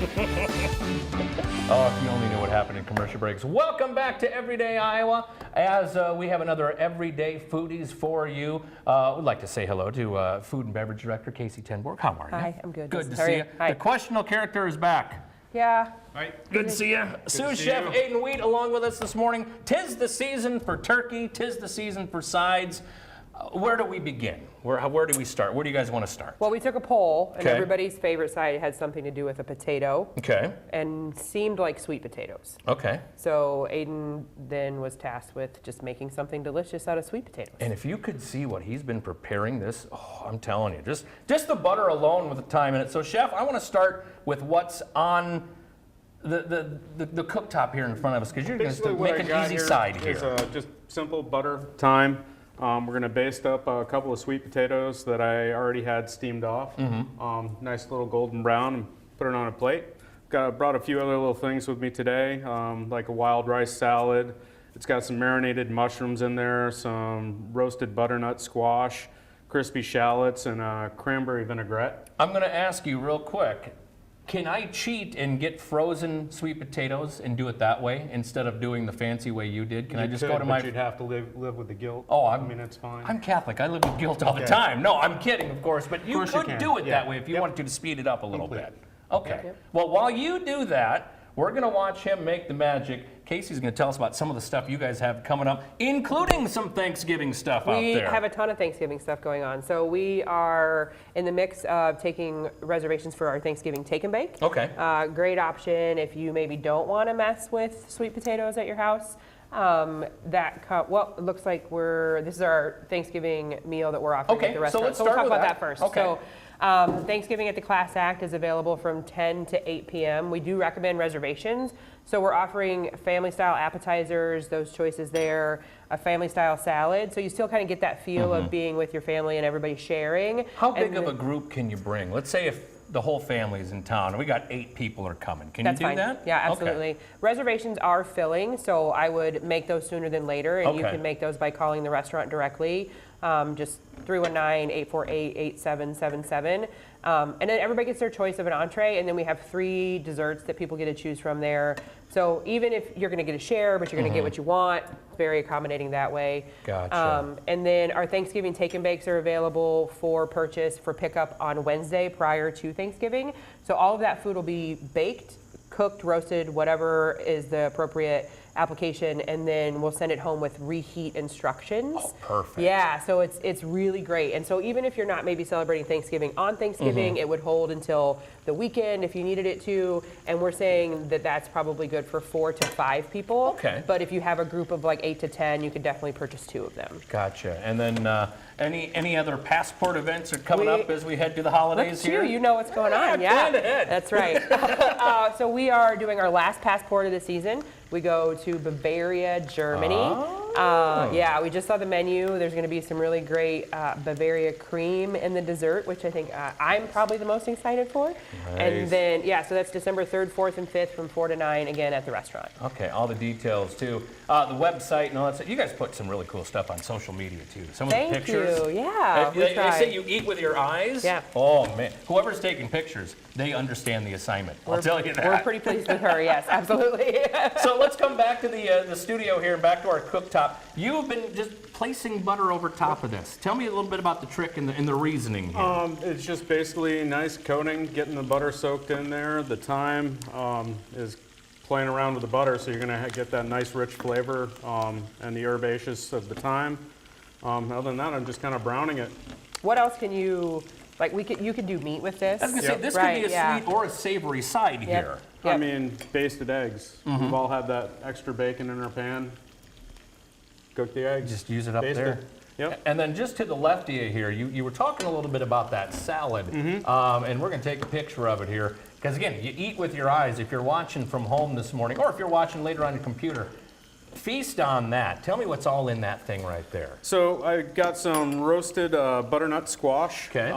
Oh, if you only knew what happened in commercial breaks. Welcome back to Everyday Iowa. As we have another Everyday Foodies for you. We'd like to say hello to Food and Beverage Director Casey Tenborg. How are you? Hi, I'm good. Good to see you. Hi. The questionable character is back. Yeah. Right. Good to see you. Sous Chef Aiden Wheat along with us this morning. Tis the season for turkey. Tis the season for sides. Where do we begin? Where do we start? Where do you guys want to start? Well, we took a poll, and Okay. everybody's favorite side had something to do with a potato. Okay. And seemed like sweet potatoes. Okay. So Aiden then was tasked with just making something delicious out of sweet potatoes. And if you could see what he's been preparing this, oh, I'm telling you, just the butter alone with the thyme in it. So, Chef, I want to start with what's on the cooktop here in front of us, because you're going to make an easy side here. Is just simple butter, thyme. We're going to baste up a couple of sweet potatoes that I already had steamed off. Nice little golden brown, and put it on a plate. Brought a few other little things with me today, like a wild rice salad. It's got some marinated mushrooms in there, some roasted butternut squash, crispy shallots, and a cranberry vinaigrette. I'm going to ask you real quick. Can I cheat and get frozen sweet potatoes and do it that way instead of doing the fancy way you did? Can I just go to my... But you'd have to live with the guilt. Oh, I mean, it's fine. I'm Catholic. I live with guilt all the time. No, I'm kidding, of course. But you could do it that way if you wanted to speed it up a little bit. Okay. Yep. Well, while you do that, we're going to watch him make the magic. Casey's going to tell us about some of the stuff you guys have coming up, including some Thanksgiving stuff out there. We have a ton of Thanksgiving stuff going on. So we are in the mix of taking reservations for our Thanksgiving take and bake. Okay. Great option if you maybe don't want to mess with sweet potatoes at your house. Well, it looks like this is our Thanksgiving meal that we're offering at the restaurant. So let's we'll start talk with about that. that first. Okay. So, Thanksgiving at the Class Act is available from 10 to 8 p.m. We do recommend reservations. So we're offering family-style appetizers, those choices there, a family-style salad. So you still kind of get that feel of being with your family and everybody sharing. How big of a group can you bring? Let's say if the whole family's in town and we got 8 people are coming. Can you do fine. that? Yeah, absolutely. Okay. Reservations are filling, so I would make those sooner than later, and you Okay. can make those by calling the restaurant directly. Just 319-848-8777. And then everybody gets their choice of an entree, and then we have 3 desserts that people get to choose from there. So even if you're going to get a share, but you're going to get what you want, very accommodating that way. Gotcha. And then our Thanksgiving take and bakes are available for purchase for pickup on Wednesday prior to Thanksgiving. So all of that food will be baked, cooked, roasted, whatever is the appropriate application, and then we'll send it home with reheat instructions. Oh, perfect. Yeah, so it's really great. And so even if you're not maybe celebrating Thanksgiving on Thanksgiving, it would hold until the weekend if you needed it to. And we're saying that that's probably good for 4 to 5 people. Okay. But if you have a group of like 8 to 10, you could definitely purchase 2 of them. Gotcha. And then any other passport events are coming up as we head to the holidays here? You know what's going on. Yeah, planned ahead. That's right. So we are doing our last passport of the season. We go to Bavaria, Germany. Yeah, we just saw the menu. There's going to be some really great Bavaria cream in the dessert, which I think I'm probably the most excited for. Nice. And then, yeah, so that's December 3rd, 4th, and 5th from 4 to 9, again, at the restaurant. Okay, all the details too. The website and all that stuff. You guys put some really cool stuff on social media too. Some of the Thank pictures. you. Yeah, we They tried. say you eat with your eyes. Yeah. Oh man, whoever's taking pictures, they understand the assignment. I'll tell you that. We're pretty pleased with her, yes, absolutely. So let's come back to the studio here, back to our cooktop. You've been just placing butter over top of this. Tell me a little bit about the trick and the reasoning here. It's just basically nice coating, getting the butter soaked in there. The thyme is playing around with the butter, so you're going to get that nice rich flavor and the herbaceous of the thyme. Other than that, I'm just kind of browning it. What else can you, like you could do meat with this? I was going to say, this could be a sweet or a savory side here. I mean, basted eggs. We've all had that extra bacon in our pan. Cook the eggs. Just use it up baste there. it. Yep. And then just to the left of you here, you were talking a little bit about that salad, and we're going to take a picture of it here. Because again, you eat with your eyes. If you're watching from home this morning, or if you're watching later on your computer, feast on that. Tell me what's all in that thing right there. So I got some roasted butternut squash, Okay.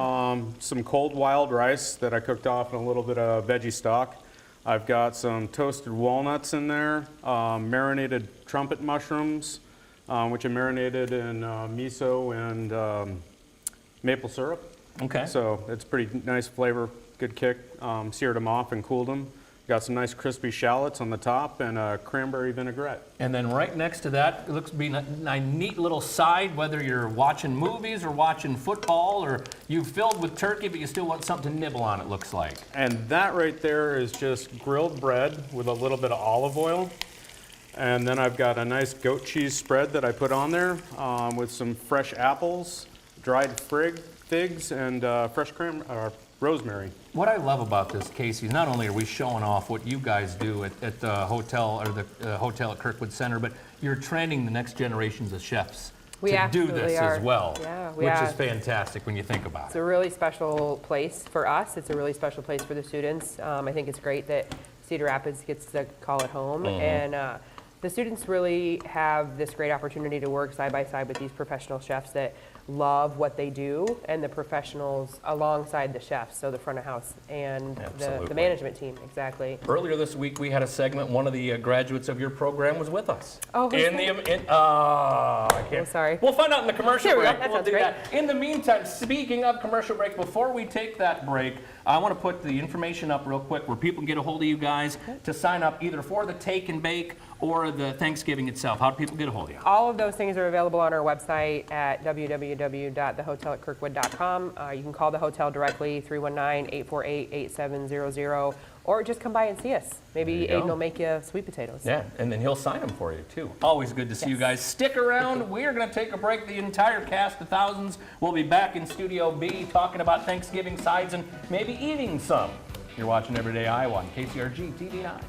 some cold wild rice that I cooked off in a little bit of veggie stock. I've got some toasted walnuts in there, marinated trumpet mushrooms, which are marinated in miso and maple syrup. Okay. So it's pretty nice flavor, good kick. Seared them off and cooled them. Got some nice crispy shallots on the top and a cranberry vinaigrette. And then right next to that, it looks to be a neat little side, whether you're watching movies or watching football, or you've filled with turkey, but you still want something to nibble on, it looks like. And that right there is just grilled bread with a little bit of olive oil. And then I've got a nice goat cheese spread that I put on there with some fresh apples, dried figs, and fresh rosemary. What I love about this, Casey, is not only are we showing off what you guys do at the hotel or the hotel at Kirkwood Center, but you're training the next generations of chefs We to do absolutely this are. as well, Yeah, which is fantastic when you think about It's it. a really special place for us. It's a really special place for the students. I think it's great that Cedar Rapids gets to call it home. And the students really have this great opportunity to work side by side with these professional chefs that love what they do, and the professionals alongside the chefs, so the front of house and the Absolutely. management team, exactly. Earlier this week, we had a segment. One of the graduates of your program was with us. Oh, who's in that? the I can't. Oh, sorry. We'll find out in the commercial There we go. break. That We'll sounds do great. that. In the meantime, speaking of commercial break, before we take that break, I want to put the information up real quick where people can get a hold of you guys to sign up either for the Take and Bake or the Thanksgiving itself. How do people get a hold of you? All of those things are available on our website at www.thehotelatKirkwood.com. You can call the hotel directly, 319-848-8700, or just come by and see us. Maybe There you go. Aiden will make you sweet potatoes. Yeah, and then he'll sign them for you, too. Always good to see you guys. Stick around. We are going to take a break. The entire cast of Thousands will be back in Studio B talking about Thanksgiving sides and maybe eating some. You're watching Everyday Iowa on KCRG TV9.